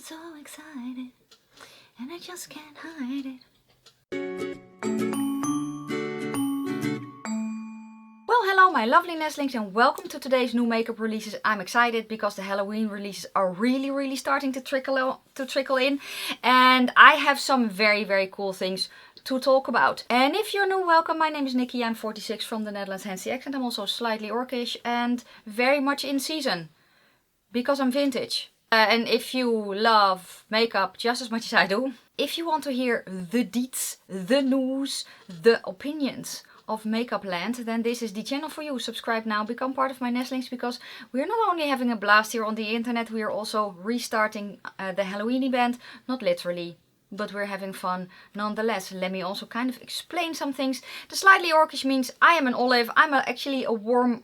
so excited, and I just can't hide it. Well, hello my lovely nestlings and welcome to today's new makeup releases. I'm excited because the Halloween releases are really starting to trickle in. And I have some very cool things to talk about. And if you're new, welcome. My name is Nikki. I'm 46 from the Netherlands, hence the accent. I'm also slightly orcish and very much in season because I'm vintage. And if you love makeup just as much as I do, if you want to hear the deets, the news, the opinions of makeup land, then this is the channel for you. Subscribe now, become part of my nestlings, because we're not only having a blast here on the internet, we are also restarting the Halloween event. Not literally, but we're having fun nonetheless. Let me also kind of explain some things. The slightly orcish means I am an olive. I'm actually a warm-ish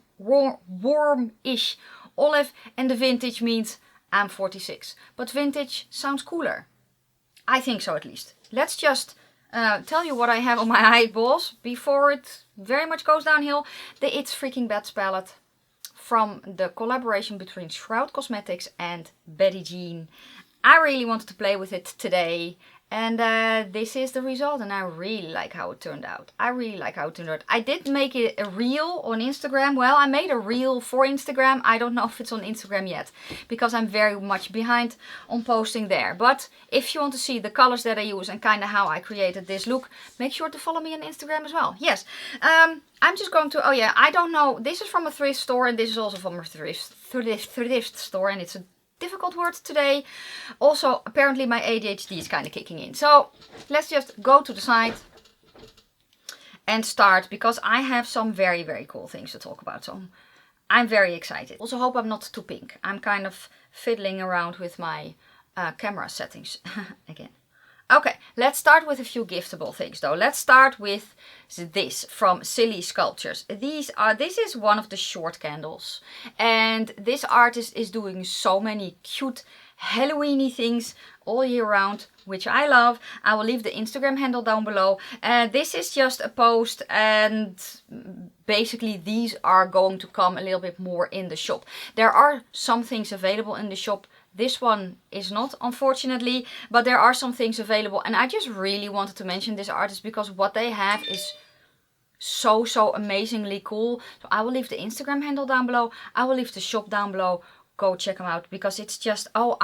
olive, and the vintage means I'm 46. But vintage sounds cooler. I think so, at least. Let's just tell you what I have on my eyeballs before it very much goes downhill. The It's Freaking Bad palette from the collaboration between Unearthly Cosmetics and Betty Jean. I really wanted to play with it today, and this is the result, and I really like how it turned out. I did make it a reel on Instagram. Well, I made a reel for Instagram. I don't know if it's on Instagram yet, because I'm very much behind on posting there. But if you want to see the colors that I use and kind of how I created this look, make sure to follow me on Instagram as well. Yes, I'm just going to, oh yeah, I don't know. This is from a thrift store, and this is also from a thrift store, and it's a difficult word today. Also, apparently my ADHD is kind of kicking in. So let's just go to the side and start, because I have some very cool things to talk about. So I'm very excited. Also hope I'm not too pink. I'm kind of fiddling around with my camera settings again. Okay, let's start with a few giftable things though. Let's start with this from Silly Sculptures. This is one of the short candles. And this artist is doing so many cute Halloween-y things all year round, which I love. I will leave the Instagram handle down below. This is just a post, and basically these are going to come a little bit more in the shop. There are some things available in the shop. This one is not, unfortunately, but there are some things available, and I just really wanted to mention this artist because what they have is so amazingly cool. So I will leave the Instagram handle down below. I will leave the shop down below. Go check them out, because it's just, oh,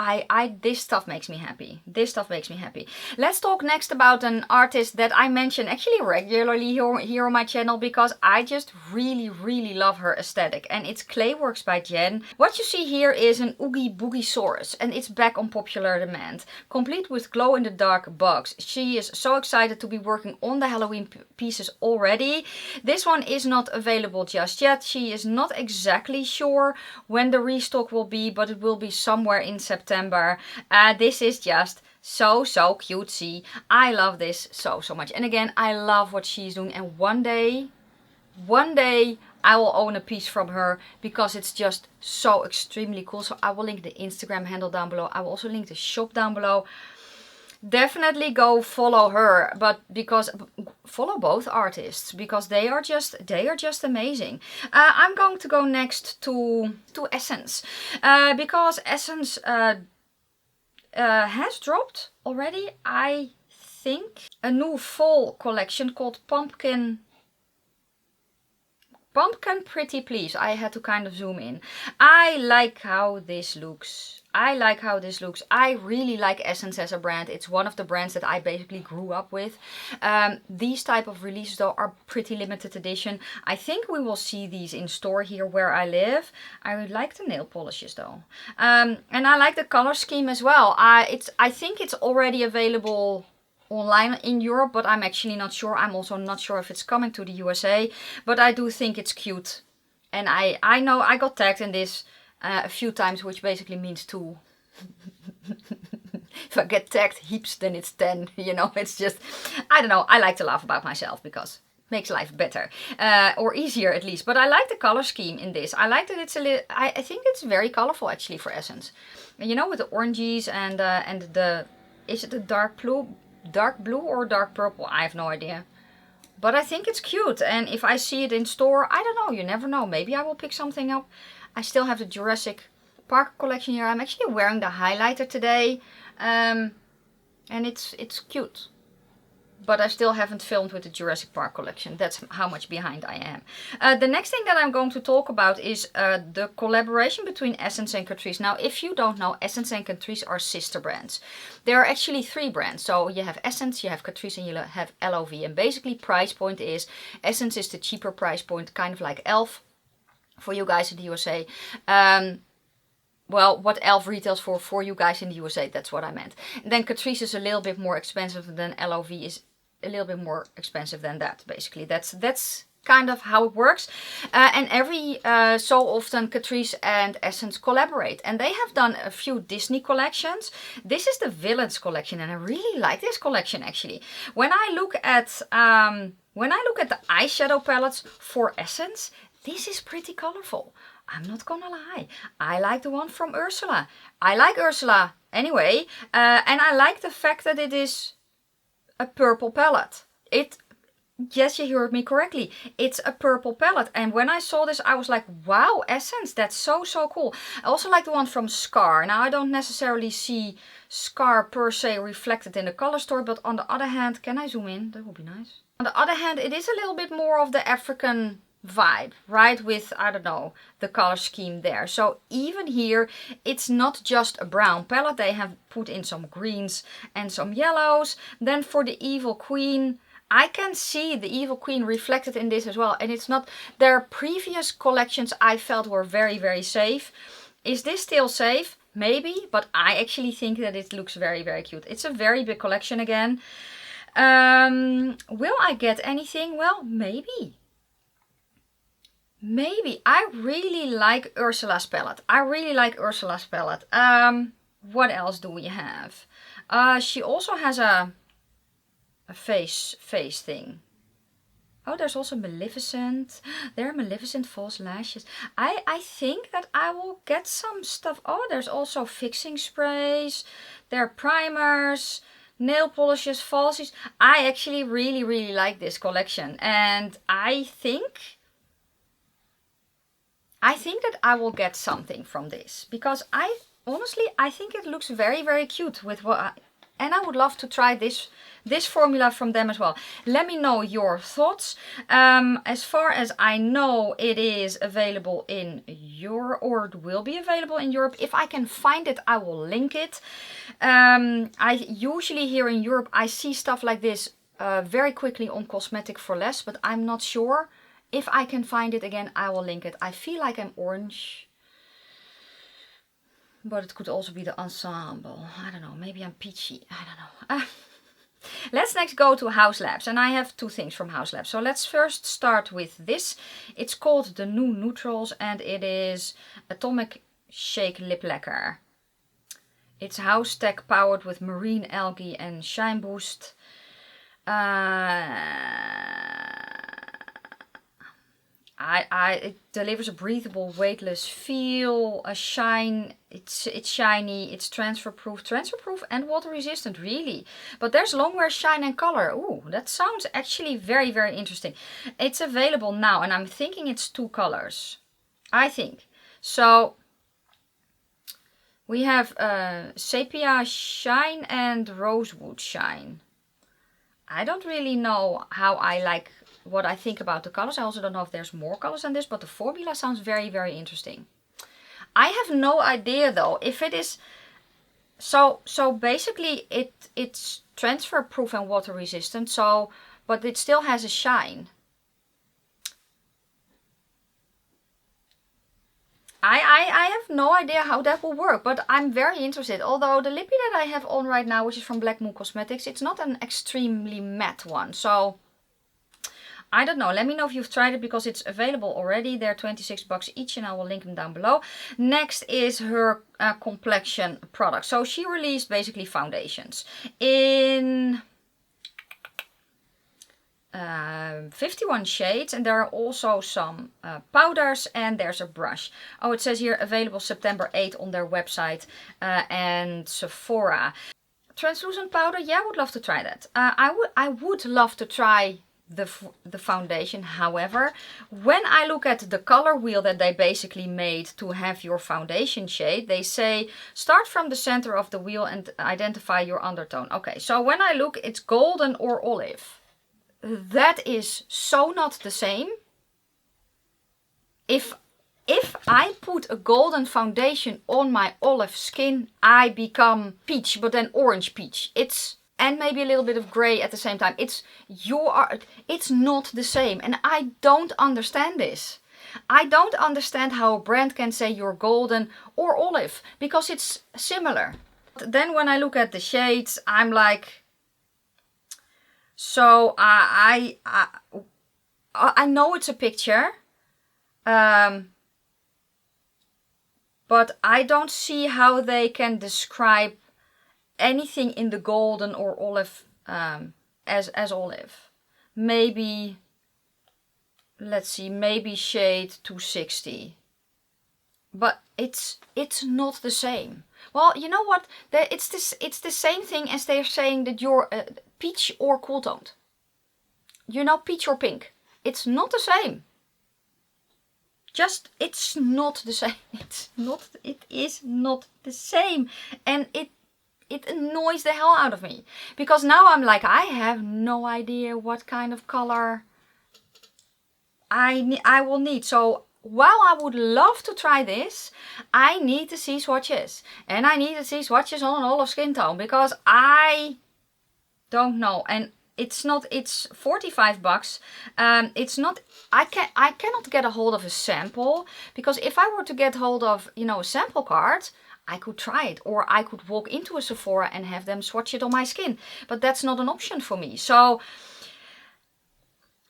this stuff makes me happy. This stuff makes me happy. Let's talk next about an artist that I mention actually regularly here on my channel, because I just really love her aesthetic, and it's Clayworks by Jen. What you see here is an Oogie Boogiesaur, and it's back on popular demand, complete with glow-in-the-dark bugs. She is so excited to be working on the Halloween pieces already. This one is not available just yet. She is not exactly sure when the restock will be, but it will be somewhere in September. This is just so cutesy. I love this so much, and again, I love what she's doing, and one day I will own a piece from her, because it's just so extremely cool. So I will link the Instagram handle down below. I will also link the shop down below. Definitely go follow her, but because follow both artists, because they are just amazing. I'm going to go next to Essence, because Essence has dropped already, I think, a new fall collection called Pumpkin Pretty Please. I had to kind of zoom in. I like how this looks. I really like Essence as a brand. It's one of the brands that I basically grew up with. These type of releases though are pretty limited edition. I think we will see these in store here where I live. I would like the nail polishes though. And I like the color scheme as well. I think it's already available online in Europe, but I'm actually not sure. I'm also not sure if it's coming to the USA, but I do think it's cute. And I know I got tagged in this a few times, which basically means 2. If I get tagged heaps, then it's 10, you know. It's just, I don't know, I like to laugh about myself because it makes life better, or easier at least. But I like the color scheme in this. I like that it's a little, I think it's very colorful actually for Essence, you know, with the oranges and the, is it a dark blue or dark purple? I have no idea. But I think it's cute, and if I see it in store, I don't know, you never know, maybe I will pick something up. I still have the Jurassic Park collection here. I'm actually wearing the highlighter today. And it's cute. But I still haven't filmed with the Jurassic Park collection. That's how much behind I am. The next thing that I'm going to talk about is the collaboration between Essence and Catrice. Now, if you don't know, Essence and Catrice are sister brands. There are actually 3 brands. So you have Essence, you have Catrice, and you have LOV. And basically price point is, Essence is the cheaper price point, kind of like e.l.f. for you guys in the USA. Well, what e.l.f. retails for you guys in the USA, that's what I meant. And then Catrice is a little bit more expensive than LOV is a little bit more expensive than that, basically. That's kind of how it works. And every so often Catrice and Essence collaborate. And they have done a few Disney collections. This is the Villains collection, and I really like this collection actually. When I look at the eyeshadow palettes for Essence, this is pretty colorful. I'm not gonna lie. I like the one from Ursula. I like Ursula anyway. And I like the fact that it is a purple palette. Yes, you heard me correctly. It's a purple palette. And when I saw this, I was like, wow, Essence, that's so cool. I also like the one from Scar. Now, I don't necessarily see Scar per se reflected in the color story, but on the other hand, can I zoom in? That would be nice. On the other hand, it is a little bit more of the African vibe, right? With, I don't know, the color scheme there. So even here, it's not just a brown palette. They have put in some greens and some yellows. Then for the Evil Queen, I can see the Evil Queen reflected in this as well. And it's not, their previous collections I felt were very safe. Is this still safe? Maybe, but I actually think that it looks very cute. It's a very big collection again. Will I get anything? Well, maybe. Maybe. I really like Ursula's palette. What else do we have? She also has a face thing. Oh, there's also Maleficent. There are Maleficent false lashes. I think that I will get some stuff. Oh, there's also fixing sprays. There are primers, nail polishes, falsies. I actually really like this collection. And I think that I will get something from this, because honestly I think it looks very cute with and I would love to try this formula from them as well. Let me know your thoughts. As far as I know, it is available in Europe, or it will be available in Europe. If I can find it, I will link it. I usually here in Europe I see stuff like this very quickly on Cosmetic for Less, but I'm not sure. If I can find it again, I will link it. I feel like I'm orange. But it could also be the ensemble. I don't know. Maybe I'm peachy. I don't know. Let's next go to Haus Labs. And I have 2 things from Haus Labs. So let's first start with this. It's called the New Neutrals. And it is Atomic Shake Lip Lacquer. It's House Tech powered with marine algae and shine boost. It delivers a breathable, weightless feel, a shine. It's shiny, it's transfer proof and water resistant, really. But there's longwear shine and color. Ooh, that sounds actually very interesting. It's available now, and I'm thinking it's 2 colors. I think. So we have sepia shine and rosewood shine. I don't really know how I like. What I think about the colors. I also don't know if there's more colors than this, but the formula sounds very interesting. I have no idea though if it is so basically it's transfer proof and water resistant, so but it still has a shine. I have no idea how that will work, but I'm very interested. Although the lippy that I have on right now, which is from Black Moon Cosmetics, it's not an extremely matte one, so I don't know. Let me know if you've tried it, because it's available already. They're 26 bucks each, and I will link them down below. Next is her Complexion product. So she released basically foundations in 51 shades, and there are also some powders, and there's a brush. Oh, it says here available September 8 on their website and Sephora. Translucent powder, yeah, I would love to try that. I would love to try the foundation. However, when I look at the color wheel that they basically made to have your foundation shade, they say start from the center of the wheel and identify your undertone. Okay, so when I look, it's golden or olive. That is so not the same. If I put a golden foundation on my olive skin, I become peach, but then orange peach. And maybe a little bit of gray at the same time. It's not the same. And I don't understand this. I don't understand how a brand can say you're golden or olive, because it's similar. Then when I look at the shades, I'm like, so I know it's a picture, but I don't see how they can describe anything in the golden or olive as olive. Maybe, let's see, maybe shade 260. But it's not the same. Well, you know what? It's the same thing as they're saying that you're peach or cool toned. You know, peach or pink. It's not the same. It's not the same. It is not the same. And it annoys the hell out of me. Because now I'm like, I have no idea what kind of color I will need. So while I would love to try this, I need to see swatches. And I need to see swatches on an olive skin tone, because I don't know. And it's 45 bucks. It's not, I cannot get a hold of a sample, because if I were to get hold of, you know, a sample card, I could try it, or I could walk into a Sephora and have them swatch it on my skin. But that's not an option for me. So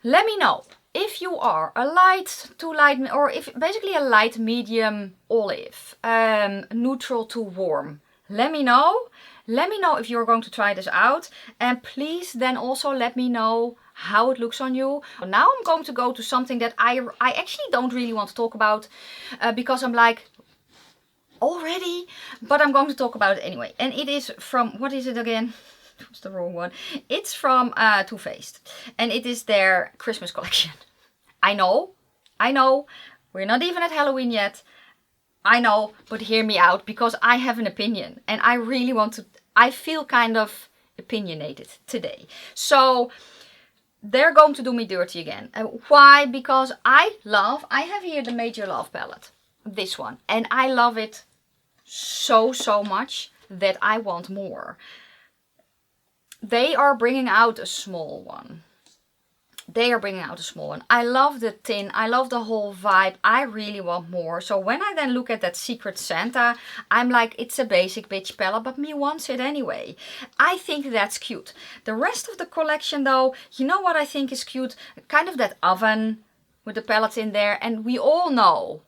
let me know if you are a light to light, or if basically a light medium olive, neutral to warm. Let me know. Let me know if you're going to try this out. And please then also let me know how it looks on you. Now I'm going to go to something that I actually don't really want to talk about, because I'm like, already? But I'm going to talk about it anyway. And it is from, what is it again? It was the wrong one. It's from Too Faced. And it is their Christmas collection. I know. We're not even at Halloween yet. I know, but hear me out, because I have an opinion. And I really want to, I feel kind of opinionated today. So they're going to do me dirty again. Why? Because I have here the Major Love palette. This one. And I love it so much that I want more. They are bringing out a small one. I love the tin. I love the whole vibe. I really want more. So when I then look at that Secret Santa, I'm like, it's a basic bitch palette, but me wants it anyway. I think that's cute. The rest of the collection though, you know what I think is cute? Kind of that oven with the palettes in there. And we all know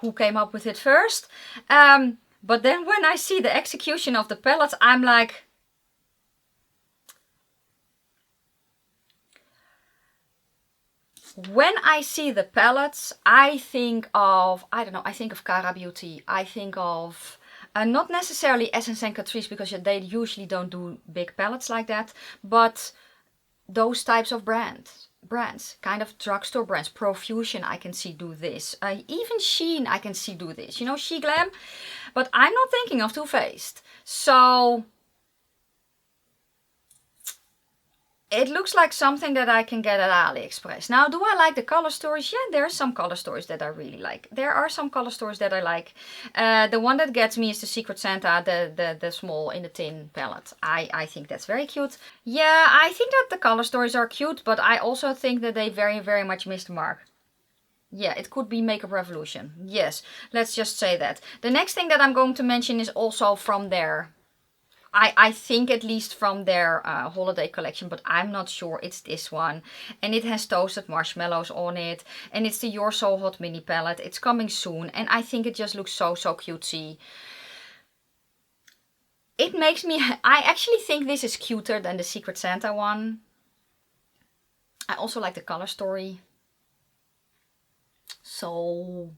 who came up with it first. But then when I see the execution of the palettes, I'm like, when I see the palettes, I think of, I don't know, I think of Cara Beauty. I think of, not necessarily Essence and Catrice, because they usually don't do big palettes like that, but those types of brands, kind of drugstore brands. Profusion I can see do this. Even Shein I can see do this. You know, She Glam. But I'm not thinking of Too Faced. So it looks like something that I can get at AliExpress. Now, do I like the color stories? Yeah, there are some color stories that I really like. There are some color stories that I like. The one that gets me is the Secret Santa, the small in the tin palette. I think that's very cute. Yeah, I think that the color stories are cute, but I also think that they very much missed the mark. Yeah, it could be Makeup Revolution. Yes, let's just say that. The next thing that I'm going to mention is also from their, I think at least from their holiday collection, but I'm not sure. It's this one. And it has toasted marshmallows on it. And it's the You're So Hot mini palette. It's coming soon. And I think it just looks so cutesy. It makes me, I actually think this is cuter than the Secret Santa one. I also like the color story. So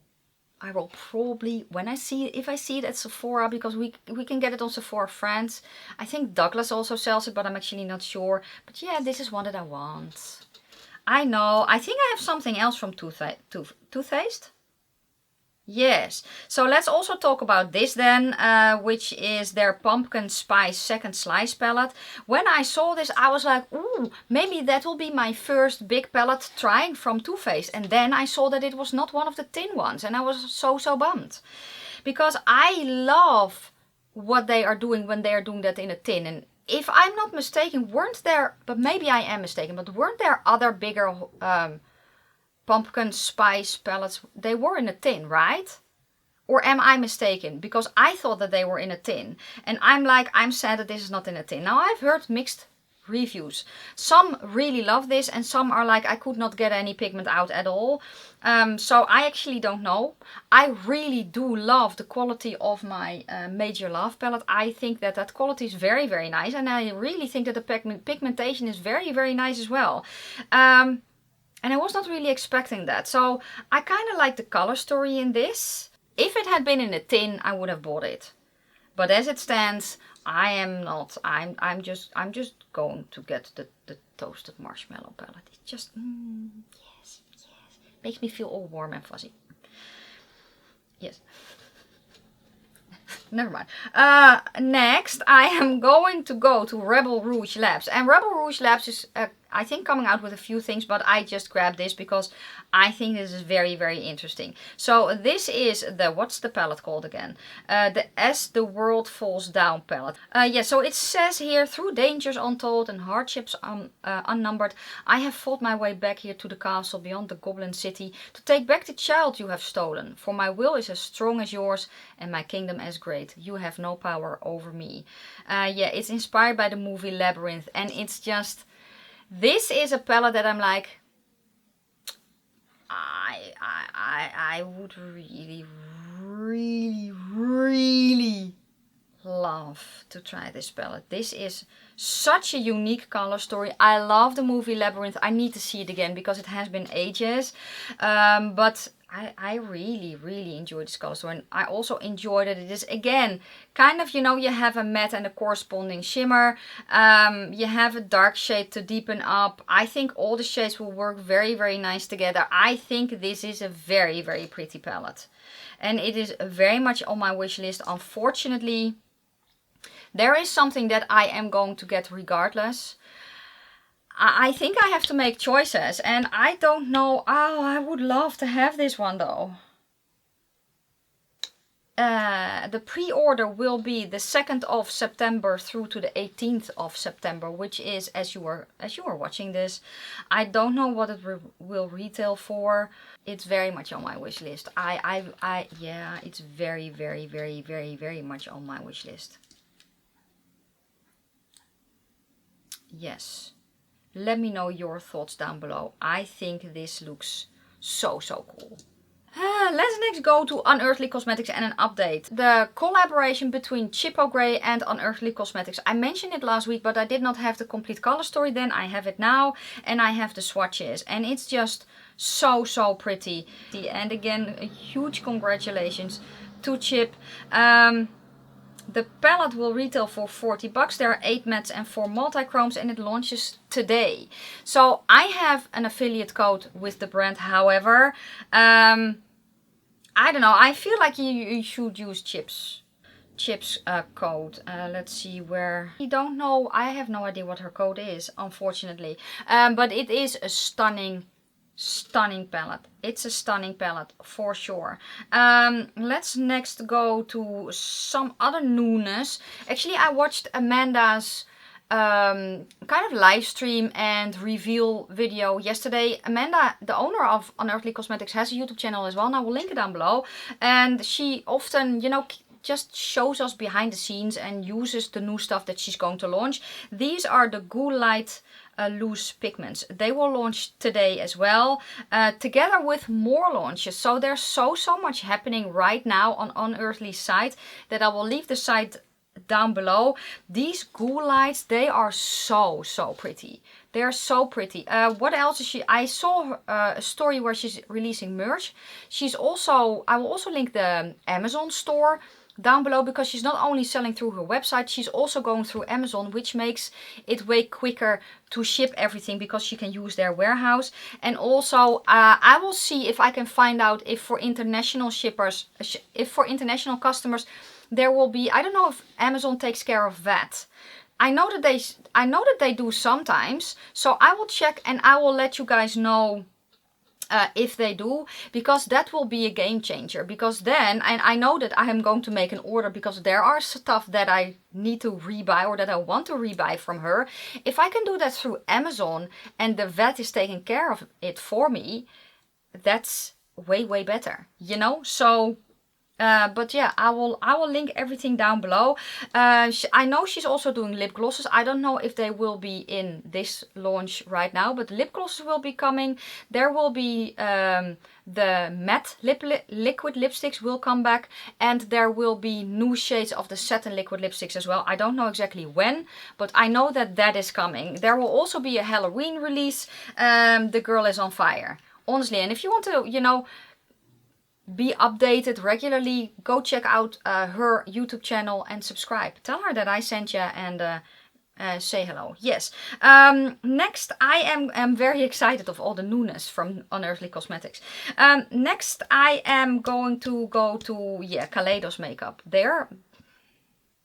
I will probably, when I see it, if I see it at Sephora, because we can get it on Sephora France. I think Douglas also sells it, but I'm actually not sure. But yeah, this is one that I want. I know. I think I have something else from Too Faced. Yes. So let's also talk about this then, which is their Pumpkin Spice Second Slice palette. When I saw this, I was like, ooh, maybe that will be my first big palette trying from Too Faced. And then I saw that it was not one of the tin ones. And I was so bummed. Because I love what they are doing when they are doing that in a tin. And if I'm not mistaken, weren't there, but maybe I am mistaken, but weren't there other bigger pumpkin spice palettes? They were in a tin, right? Or am I mistaken? Because I thought that they were in a tin. And I'm sad that this is not in a tin. Now I've heard mixed reviews. Some really love this and some are like, I could not get any pigment out at all. So I actually don't know. I really do love the quality of my Major Love palette. I think that quality is very nice. And I really think that the pigmentation is very nice as well. And I was not really expecting that. So I kind of like the color story in this. If it had been in a tin, I would have bought it. But as it stands, I am not. I'm just going to get the toasted marshmallow palette. It just, yes. Makes me feel all warm and fuzzy. Yes. Never mind. Next, I am going to go to Rebel Rouge Labs. And Rebel Rouge Labs is, I think, coming out with a few things, but I just grabbed this because I think this is very interesting. So this is the, what's the palette called again? The As the World Falls Down palette. Yeah, so it says here, through dangers untold and hardships unnumbered, I have fought my way back here to the castle beyond the Goblin City to take back the child you have stolen. For my will is as strong as yours and my kingdom as great. You have no power over me. Yeah, it's inspired by the movie Labyrinth, and it's just, this is a palette that I'm like, I would really love to try this palette. This is such a unique color story. I love the movie Labyrinth. I need to see it again because it has been ages. But I really enjoyed this color story. And I also enjoyed that it is, again, kind of, you know, you have a matte and a corresponding shimmer. You have a dark shade to deepen up. I think all the shades will work very nice together. I think this is a very pretty palette. And it is very much on my wish list. Unfortunately, there is something that I am going to get regardless. I think I have to make choices and I don't know. Oh, I would love to have this one though. The pre-order will be the 2nd of September through to the 18th of September, which is, as you are watching this, I don't know what it will retail for. It's very much on my wish list. Yeah, it's very much on my wish list. Yes. Let me know your thoughts down below. I think this looks so cool. Let's next go to Unearthly Cosmetics and an update. The collaboration between Chippo Grey and Unearthly Cosmetics. I mentioned it last week, but I did not have the complete color story then. I have it now and I have the swatches. And it's just so pretty. And again, a huge congratulations to Chip. The palette will retail for 40 bucks. There are 8 mattes and 4 multi-chromes and it launches today. So I have an affiliate code with the brand. However, I don't know. I feel like you should use Chip's code. Let's see where. I don't know. I have no idea what her code is, unfortunately. But it is a stunning palette. It's a stunning palette for sure. Let's next go to some other newness. Actually, I watched Amanda's kind of live stream and reveal video yesterday. Amanda, the owner of Unearthly Cosmetics, has a YouTube channel as well, and I will link it down below. And she often, you know, just shows us behind the scenes and uses the new stuff that she's going to launch. These are the Ghoul Light loose pigments. They will launch today as well, together with more launches. So there's so much happening right now on Unearthly's site that I will leave the site down below. These Ghoul Lights, they are so pretty. They're so pretty. What else is she? I saw a story where she's releasing merch. She's also, I will also link the Amazon store down below, because she's not only selling through her website, she's also going through Amazon, which makes it way quicker to ship everything because she can use their warehouse. And also I will see if I can find out if for international shippers, if for international customers there will be, I don't know if Amazon takes care of that. I know that they do sometimes, so I will check and I will let you guys know if they do, because that will be a game changer. Because then, and I know that I am going to make an order because there are stuff that I need to rebuy or that I want to rebuy from her. If I can do that through Amazon and the vet is taking care of it for me, that's way better, you know. So but yeah, I will link everything down below. I know she's also doing lip glosses. I don't know if they will be in this launch right now, but lip glosses will be coming. There will be the matte liquid lipsticks will come back, and there will be new shades of the satin liquid lipsticks as well. I don't know exactly when, but I know that that is coming. There will also be a Halloween release. The girl is on fire, honestly. And if you want to, you know, be updated regularly, go check out her YouTube channel and subscribe. Tell her that I sent you and say hello. Yes. Next, I am very excited of all the newness from Unearthly Cosmetics. Next, I am going to go to, yeah, Kaleidos makeup. They're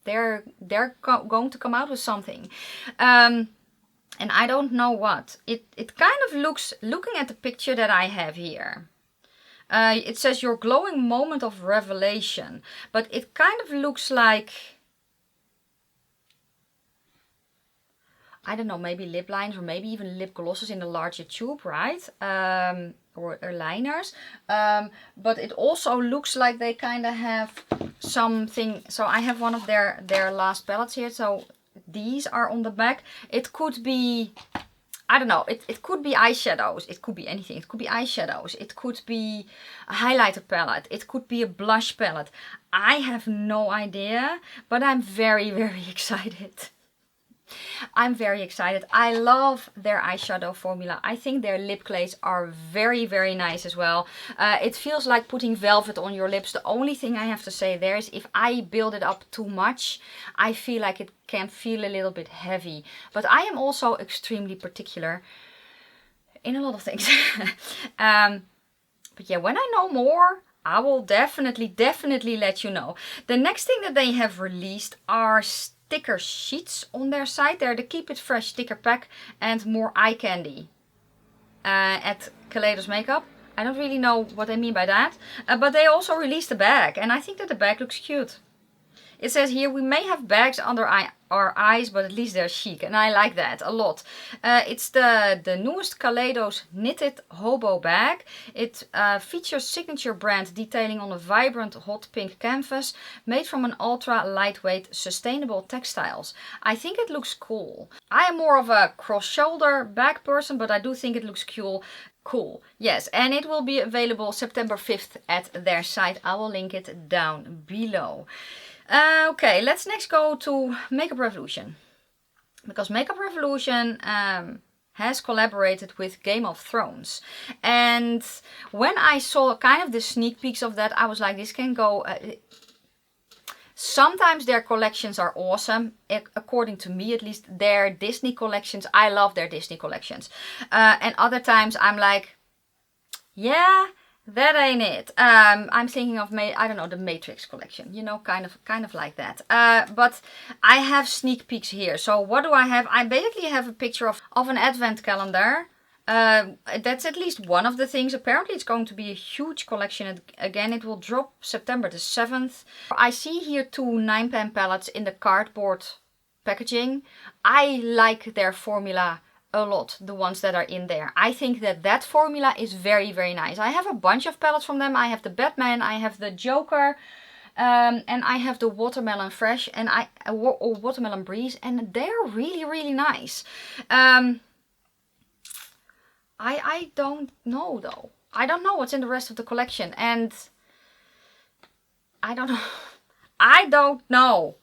going to come out with something. And I don't know what. It kind of looks, looking at the picture that I have here, it says your glowing moment of revelation, but it kind of looks like, I don't know, maybe lip liners or maybe even lip glosses in a larger tube, right? Or liners. But it also looks like they kind of have something. So I have one of their last palettes here. So these are on the back. It could be, I don't know, it could be eyeshadows, it could be anything. It could be eyeshadows, it could be a highlighter palette, it could be a blush palette. I have no idea, but I'm very excited. I'm very excited. I love their eyeshadow formula. I think their lip glaze are very nice as well. It feels like putting velvet on your lips. The only thing I have to say there is if I build it up too much, I feel like it can feel a little bit heavy. But I am also extremely particular in a lot of things. But yeah, when I know more, I will definitely let you know. The next thing that they have released are sticker sheets on their site. They're the Keep It Fresh sticker pack and more eye candy at Kaleidos Makeup. I don't really know what they mean by that, but they also released a bag, and I think that the bag looks cute. It says here, we may have bags under our eyes, but at least they're chic. And I like that a lot. It's the newest Kaleidos knitted Hobo bag. It features signature brand detailing on a vibrant hot pink canvas made from an ultra lightweight sustainable textiles. I think it looks cool. I am more of a cross shoulder bag person, but I do think it looks cool. Cool. Yes, and it will be available September 5th at their site. I will link it down below. Okay, let's next go to Makeup Revolution. Because Makeup Revolution has collaborated with Game of Thrones. And when I saw kind of the sneak peeks of that, I was like, this can go... Sometimes their collections are awesome. According to me, at least, their Disney collections, I love their Disney collections. And other times I'm like, yeah... that ain't it. I'm thinking of, I don't know, the Matrix collection, you know, kind of like that. But I have sneak peeks here. So what do I have? I basically have a picture of an advent calendar. That's at least one of the things. Apparently it's going to be a huge collection. Again, it will drop September the 7th. I see here 2 9-pan palettes in the cardboard packaging. I like their formula a lot, the ones that are in there. I think that formula is very nice. I have a bunch of palettes from them. I have the Batman, I have the Joker, and I have the Watermelon Fresh and or Watermelon Breeze, and they're really nice. I don't know though. I don't know what's in the rest of the collection, and I don't know. I don't know.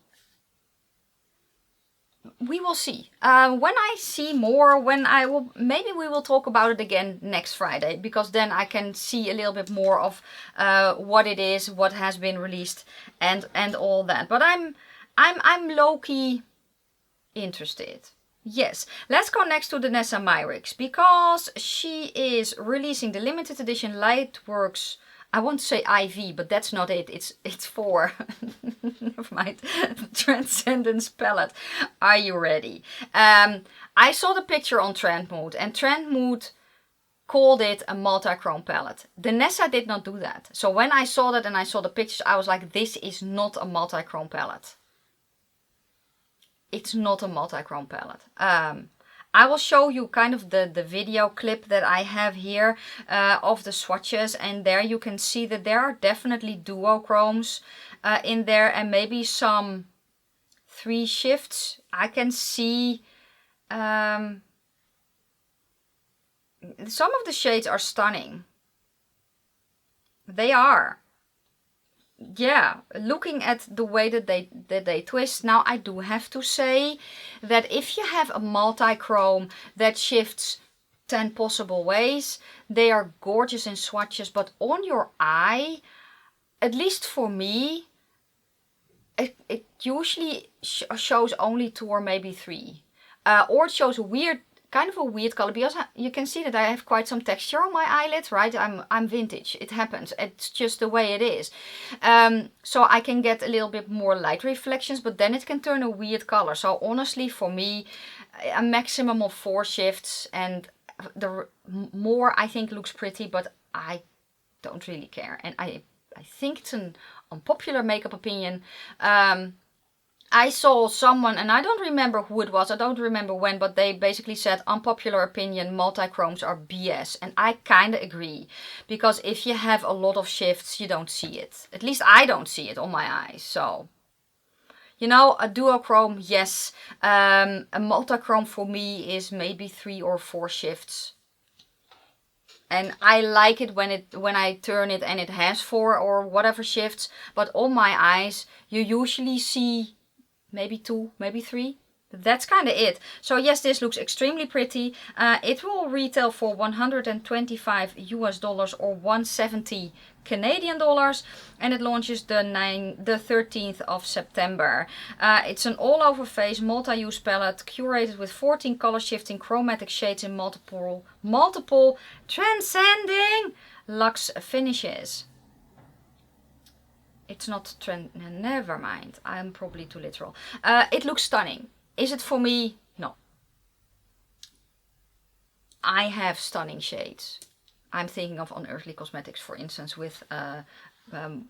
we will see. When I see more, maybe we will talk about it again next Friday, because then I can see a little bit more of what it is, what has been released, and all that. But I'm low-key interested. Yes, let's go next to Danessa Myricks, because she is releasing the limited edition Lightworks. I want to say IV, but that's not it. It's for never mind. Transcendence palette. Are you ready? I saw the picture on Trendmood, and Trendmood called it a multi-chrome palette. Danessa did not do that. So when I saw that and I saw the pictures, I was like, this is not a multi-chrome palette. It's not a multi-chrome palette. I will show you kind of the video clip that I have here of the swatches, and there you can see that there are definitely duochromes in there, and maybe some 3 shifts. I can see some of the shades are stunning. They are. Yeah, looking at the way that they twist. Now I do have to say that if you have a multi-chrome that shifts 10 possible ways, they are gorgeous in swatches, but on your eye, at least for me, it usually shows only 2 or maybe 3. Or it shows kind of a weird color, because you can see that I have quite some texture on my eyelids, right? I'm vintage. It happens. It's just the way it is. So I can get a little bit more light reflections, but then it can turn a weird color. So honestly, for me, a maximum of 4 shifts, and the more I think looks pretty, but I don't really care. And I think it's an unpopular makeup opinion. I saw someone, and I don't remember who it was, I don't remember when, but they basically said, unpopular opinion, multi-chromes are BS. And I kind of agree, because if you have a lot of shifts, you don't see it. At least I don't see it on my eyes. So, you know, a duochrome, yes. A multi-chrome for me is maybe 3 or 4 shifts. And I like it when I turn it and it has 4 or whatever shifts. But on my eyes, you usually see maybe 2, maybe 3. That's kind of it. So yes, this looks extremely pretty. It will retail for $125 US or 170 Canadian dollars, and it launches the 13th of September. It's an all-over face multi-use palette curated with 14 color shifting chromatic shades in multiple transcending luxe finishes. It's not trend. Never mind. I'm probably too literal. It looks stunning. Is it for me? No. I have stunning shades. I'm thinking of Unearthly Cosmetics, for instance, with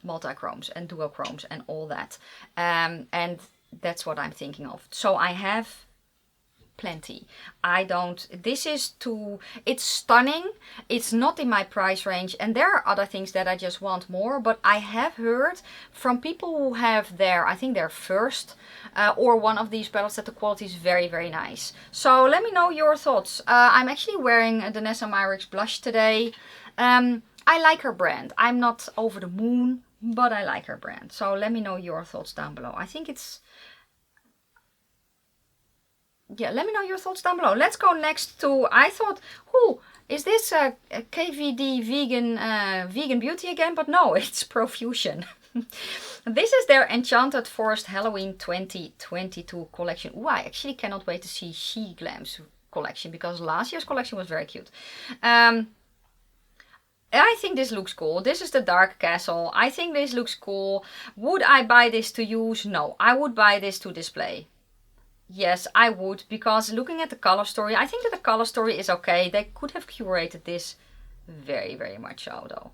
multi-chromes and duochromes and all that. And that's what I'm thinking of. So I have plenty. It's stunning. It's not in my price range, and there are other things that I just want more, but I have heard from people who have I think their first or one of these palettes, that the quality is very, very nice. So let me know your thoughts. I'm actually wearing a Danessa Myricks blush today. I like her brand. I'm not over the moon, but I like her brand. So let me know your thoughts down below. I think it's let me know your thoughts down below. Let's go next to, I thought, is this a KVD vegan beauty again? But no, it's Profusion. This is their Enchanted Forest Halloween 2022 collection. Ooh, I actually cannot wait to see She Glam's collection, because last year's collection was very cute. I think this looks cool. This is the Dark Castle. I think this looks cool. Would I buy this to use? No, I would buy this to display. Yes, I would, because looking at the color story, I think that the color story is okay. They could have curated this very, very much so, though.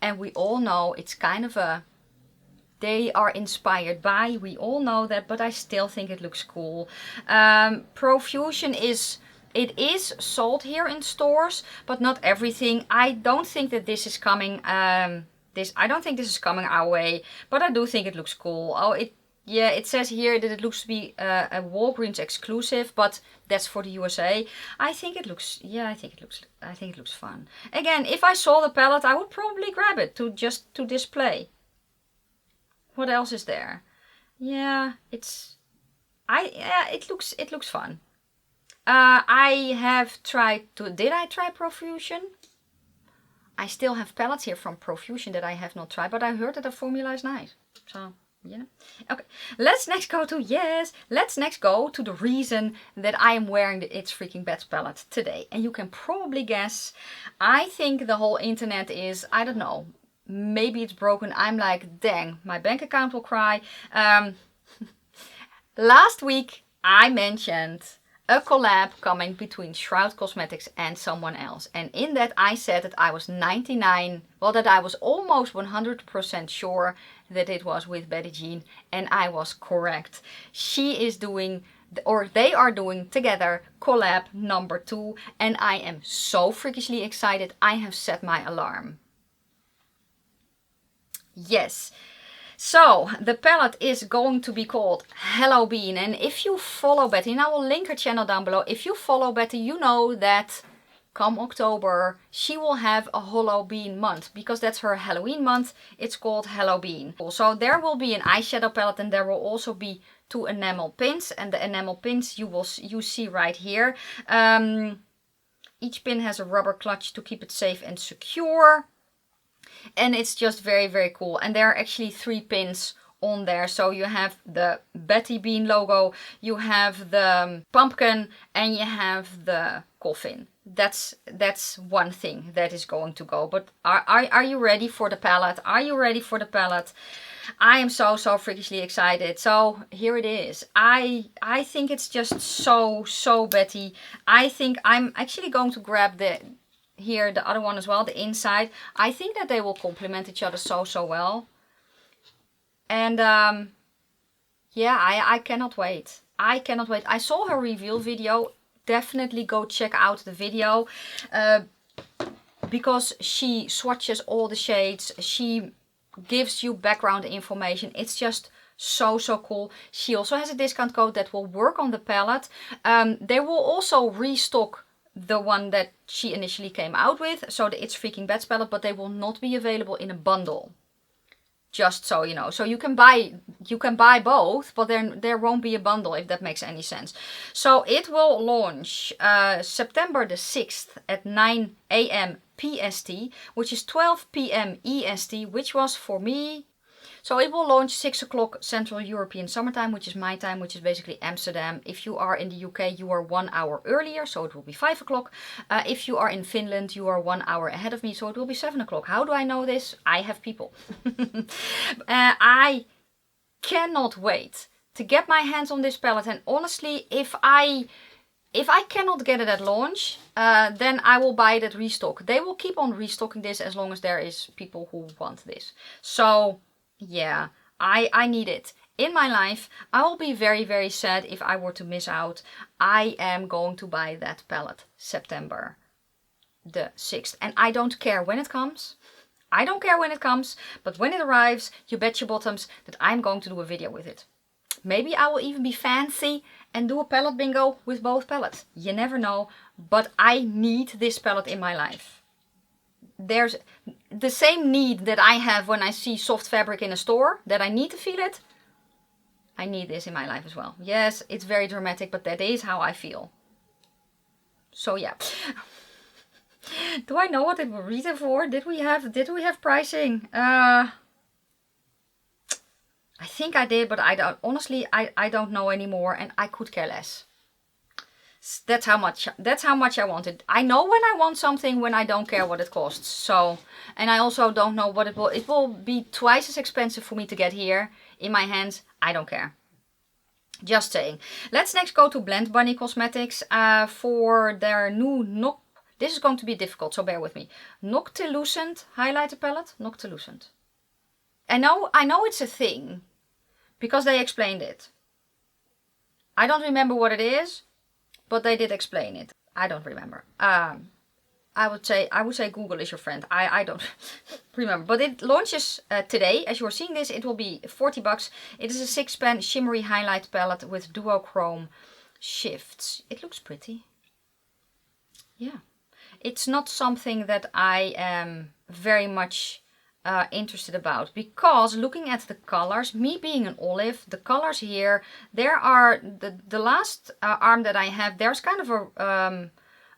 And we all know it's kind of they are inspired by, we all know that, but I still think it looks cool. Profusion is sold here in stores, but not everything. I don't think that this is coming, I don't think this is coming our way, but I do think it looks cool. Yeah, it says here that it looks to be a Walgreens exclusive, but that's for the USA. I think it looks fun. Again, if I saw the palette, I would probably grab it to display. What else is there? Yeah, it's Yeah, it looks fun. I have tried to. Did I try Profusion? I still have palettes here from Profusion that I have not tried, but I heard that the formula is nice. So, you know. Okay, let's next go to the reason that I am wearing the It's Freaking Bad palette today. And you can probably guess, I think the whole internet is, I don't know, maybe it's broken. I'm like, dang, my bank account will cry. Last week I mentioned a collab coming between Shroud Cosmetics and someone else. And in that I said that I was 99, well, that I was almost 100% sure that it was with Betty Jean. And I was correct. She is doing, or they are doing together collab number 2. And I am so freakishly excited. I have set my alarm. Yes. So, the palette is going to be called Hello Bean. And if you follow Betty, and I will link her channel down below. If you follow Betty, you know that come October, she will have a Hello Bean month. Because that's her Halloween month. It's called Hello Bean. So, there will be an eyeshadow palette and there will also be 2 enamel pins. And the enamel pins you see right here. Each pin has a rubber clutch to keep it safe and secure. And it's just very, very cool. And there are actually 3 pins on there. So you have the Betty Bean logo, you have the pumpkin, and you have the coffin. That's one thing that is going to go. But are you ready for the palette? Are you ready for the palette? I am so freakishly excited. So here it is. I think it's just so Betty. I think I'm actually going to grab the other one as well, the inside. I think that they will complement each other so well. And yeah, I cannot wait. I cannot wait. I saw her reveal video. Definitely go check out the video. Because she swatches all the shades. She gives you background information. It's just so cool. She also has a discount code that will work on the palette. They will also restock the one that she initially came out with, so the It's Freaking Bad palette, but they will not be available in a bundle. Just so you know. So you can buy both, but there won't be a bundle, if that makes any sense. So it will launch September the 6th at 9 AM PST, which is 12 PM EST, which was for me. So it will launch 6 o'clock Central European Summertime, which is my time, which is basically Amsterdam. If you are in the UK, you are 1 hour earlier, so it will be 5 o'clock. If you are in Finland, you are 1 hour ahead of me, so it will be 7 o'clock. How do I know this? I have people. I cannot wait to get my hands on this palette. And honestly, if I cannot get it at launch, then I will buy it at restock. They will keep on restocking this as long as there is people who want this. So yeah, I need it in my life. I will be very sad if I were to miss out. I am going to buy that palette September the 6th. And I don't care when it comes. I don't care when it comes. But when it arrives, you bet your bottoms that I'm going to do a video with it. Maybe I will even be fancy and do a palette bingo with both palettes. You never know. But I need this palette in my life. There's the same need that I have when I see soft fabric in a store, that I need to feel it. I need this in my life as well. Yes, it's very dramatic, but that is how I feel. So yeah. Do I know what it will retail for? Did we have pricing? I think I did, but I don't. Honestly, I don't know anymore, and I could care less. That's how much I want it. I know when I want something when I don't care what it costs. So, and I also don't know what it will be twice as expensive for me to get here in my hands. I don't care. Just saying. Let's next go to Blend Bunny Cosmetics for their new this is going to be difficult, so bear with me. Noctilucent highlighter palette. Noctilucent. I know it's a thing because they explained it. I don't remember what it is. But they did explain it. I don't remember. I would say Google is your friend. I don't remember. But it launches today. As you are seeing this, it will be 40 bucks. It is a 6-pan shimmery highlight palette with duochrome shifts. It looks pretty. Yeah. It's not something that I am very much interested about, because looking at the colors, me being an olive, the colors here, there are the last arm that I have, there's kind of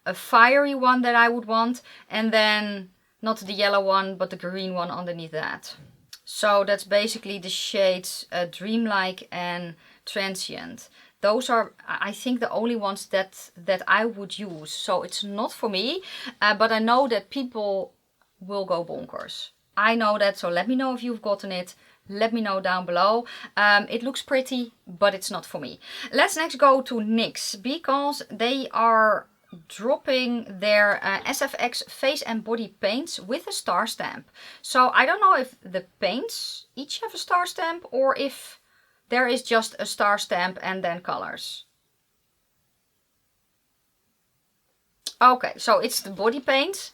a fiery one that I would want, and then not the yellow one but the green one underneath that. So that's basically the shades Dreamlike and Transient. Those are, I think, the only ones that I would use. So it's not for me, but I know that people will go bonkers. I know that, so let me know if you've gotten it. Let me know down below. It looks pretty, but it's not for me. Let's next go to NYX, because they are dropping their SFX face and body paints with a star stamp. So I don't know if the paints each have a star stamp or if there is just a star stamp and then colors. Okay, so it's the body paint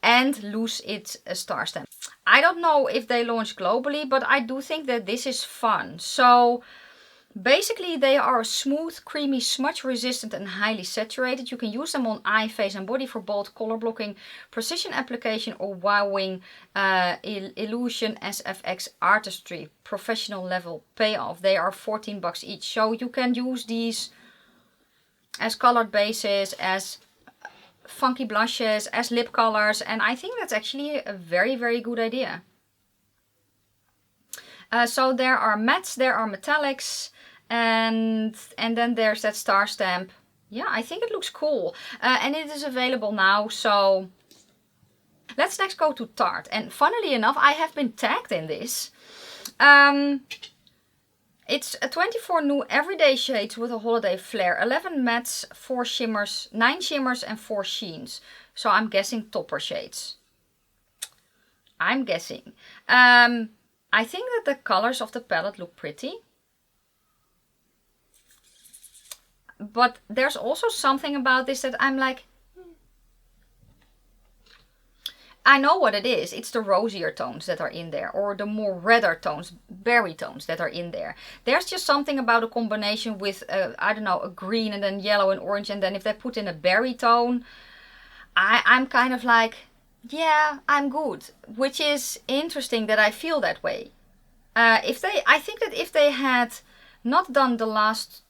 and loose it's a star stamp. I don't know if they launch globally, but I do think that this is fun. So basically they are smooth, creamy, smudge resistant and highly saturated. You can use them on eye, face and body for both color blocking, precision application or wowing illusion, SFX artistry, professional level payoff. They are 14 bucks each. So you can use these as colored bases, as funky blushes, as lip colors, and I think that's actually a very, very good idea. So there are mattes, there are metallics, and then there's that star stamp. Yeah, I think it looks cool. And it is available now, so let's next go to Tarte. And funnily enough, I have been tagged in this. It's a 24 new everyday shades with a holiday flair. 11 mattes, 4 shimmers, 9 shimmers and 4 sheens. So I'm guessing topper shades. I'm guessing. I think that the colors of the palette look pretty. But there's also something about this that I'm like, I know what it is. It's the rosier tones that are in there, or the more redder tones, berry tones that are in there. There's just something about a combination with, I don't know, a green and then yellow and orange, and then if they put in a berry tone, I'm kind of like, yeah, I'm good. Which is interesting that I feel that way. I think that if they had not done the last,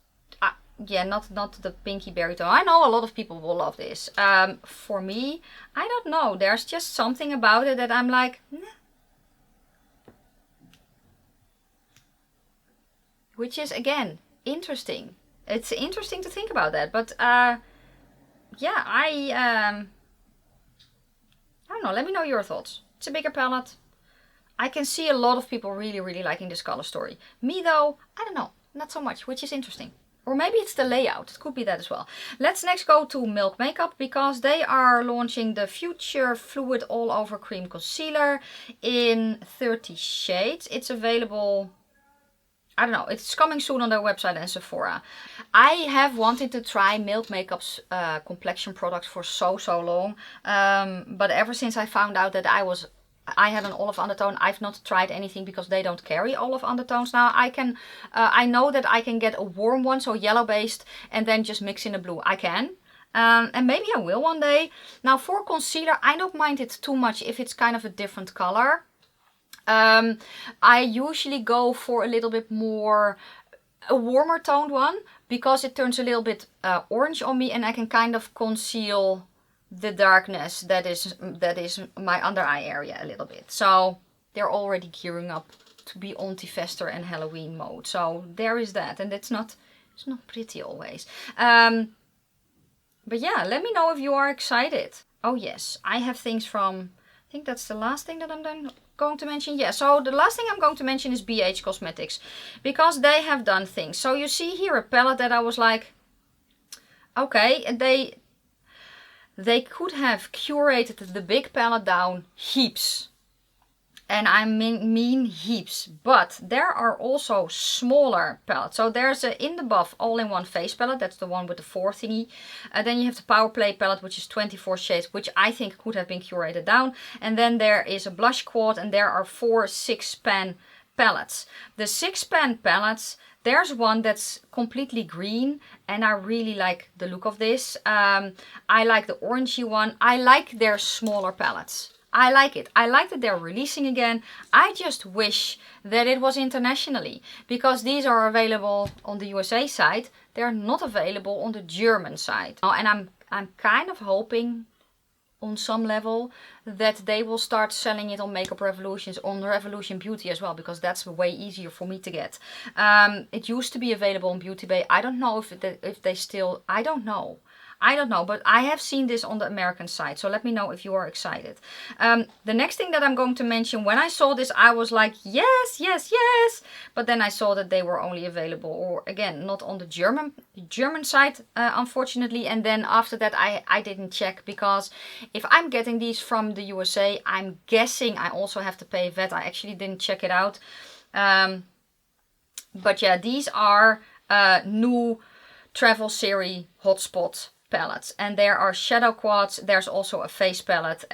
yeah, not the pinky berry tone. I know a lot of people will love this. For me, I don't know. There's just something about it that I'm like, nah. Which is, again, interesting. It's interesting to think about that. But, yeah, I don't know. Let me know your thoughts. It's a bigger palette. I can see a lot of people really, really liking this color story. Me, though, I don't know. Not so much, which is interesting. Or maybe it's the layout. It could be that as well. Let's next go to Milk Makeup, because they are launching the Future Fluid All Over Cream Concealer in 30 shades. It's available, I don't know, it's coming soon on their website and Sephora. I have wanted to try Milk Makeup's complexion products for so long. But ever since I found out that I had an olive undertone, I've not tried anything because they don't carry olive undertones. Now I know that I can get a warm one, so yellow based, and then just mix in a blue. I can. And maybe I will one day. Now for concealer, I don't mind it too much if it's kind of a different color. I usually go for a little bit more, a warmer toned one, because it turns a little bit orange on me and I can kind of conceal the darkness that is my under eye area a little bit. So they're already gearing up to be on Fester and Halloween mode. So there is that, and it's not pretty always. But yeah, let me know if you are excited. Oh yes, I have things from, I think that's the last thing that I'm then going to mention. Yeah, so the last thing I'm going to mention is BH Cosmetics, because they have done things. So you see here a palette that I was like, okay, and they could have curated the big palette down heaps. And I mean heaps. But there are also smaller palettes. So there's a In The Buff all-in-one face palette. That's the one with the 4 thingy. Then you have the Power Play palette, which is 24 shades, which I think could have been curated down. And then there is a blush quad, and there are 4 6-pan palettes. The 6-pan palettes, there's one that's completely green, and I really like the look of this. I like the orangey one. I like their smaller palettes. I like it. I like that they're releasing again. I just wish that it was internationally, because these are available on the USA side. They're not available on the German side. Oh, and I'm kind of hoping on some level that they will start selling it on Makeup Revolutions, on Revolution Beauty as well, because that's way easier for me to get. It used to be available on Beauty Bay. I don't know if they still, I don't know, but I have seen this on the American side, so let me know if you are excited. The next thing that I'm going to mention, when I saw this, I was like, yes, yes, yes, but then I saw that they were only available, or again, not on the German side, unfortunately, and then after that I didn't check, because if I'm getting these from the USA, I'm guessing I also have to pay VAT. I actually didn't check it out, but yeah, these are new Travel Series Hotspot palettes, and there are shadow quads. There's also a face palette,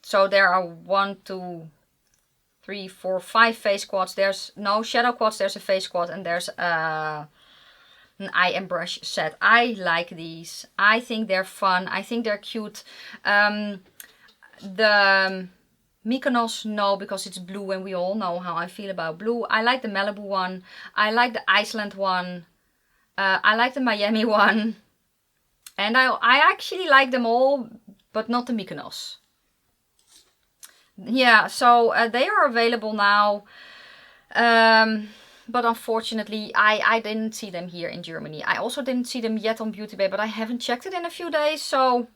so there are 1, 2, 3, 4, 5 face quads. There's no shadow quads, there's a face quad, and there's an eye and brush set. I like these. I think they're fun. I think they're cute. The Mykonos, no, because it's blue and we all know how I feel about blue. I like the Malibu one. I like the Iceland one. I like the Miami one. And I actually like them all, but not the Mykonos. Yeah, so they are available now. But unfortunately, I didn't see them here in Germany. I also didn't see them yet on Beauty Bay, but I haven't checked it in a few days. So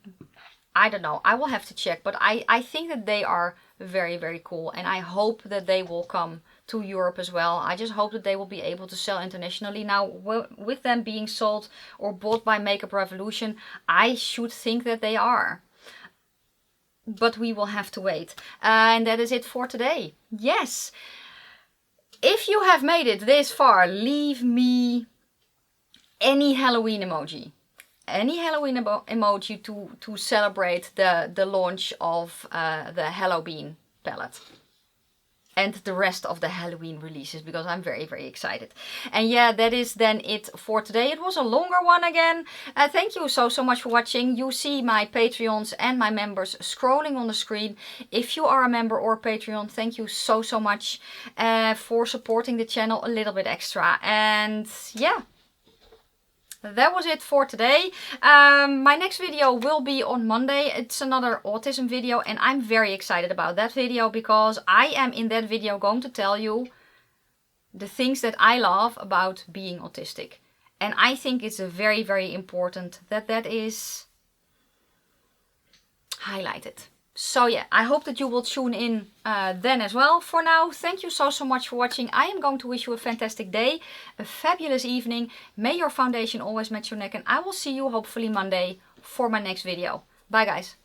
I don't know. I will have to check. But I think that they are very, very cool. And I hope that they will come to Europe as well. I just hope that they will be able to sell internationally. Now, with them being sold or bought by Makeup Revolution, I should think that they are. But we will have to wait. And that is it for today. Yes. If you have made it this far, leave me any Halloween emoji. Any Halloween emoji to celebrate the launch of the Halloween palette. And the rest of the Halloween releases, because I'm very, very excited. And yeah, that is then it for today. It was a longer one again. Thank you so much for watching. You see my Patreons and my members scrolling on the screen. If you are a member or Patreon, thank you so much for supporting the channel a little bit extra. And yeah. That was it for today. My next video will be on Monday. It's another autism video, and I'm very excited about that video, because I am in that video going to tell you the things that I love about being autistic. And I think it's very, very important that that is highlighted. So yeah, I hope that you will tune in then as well. For now, thank you so much for watching. I am going to wish you a fantastic day, a fabulous evening. May your foundation always match your neck, and I will see you hopefully Monday for my next video. Bye guys.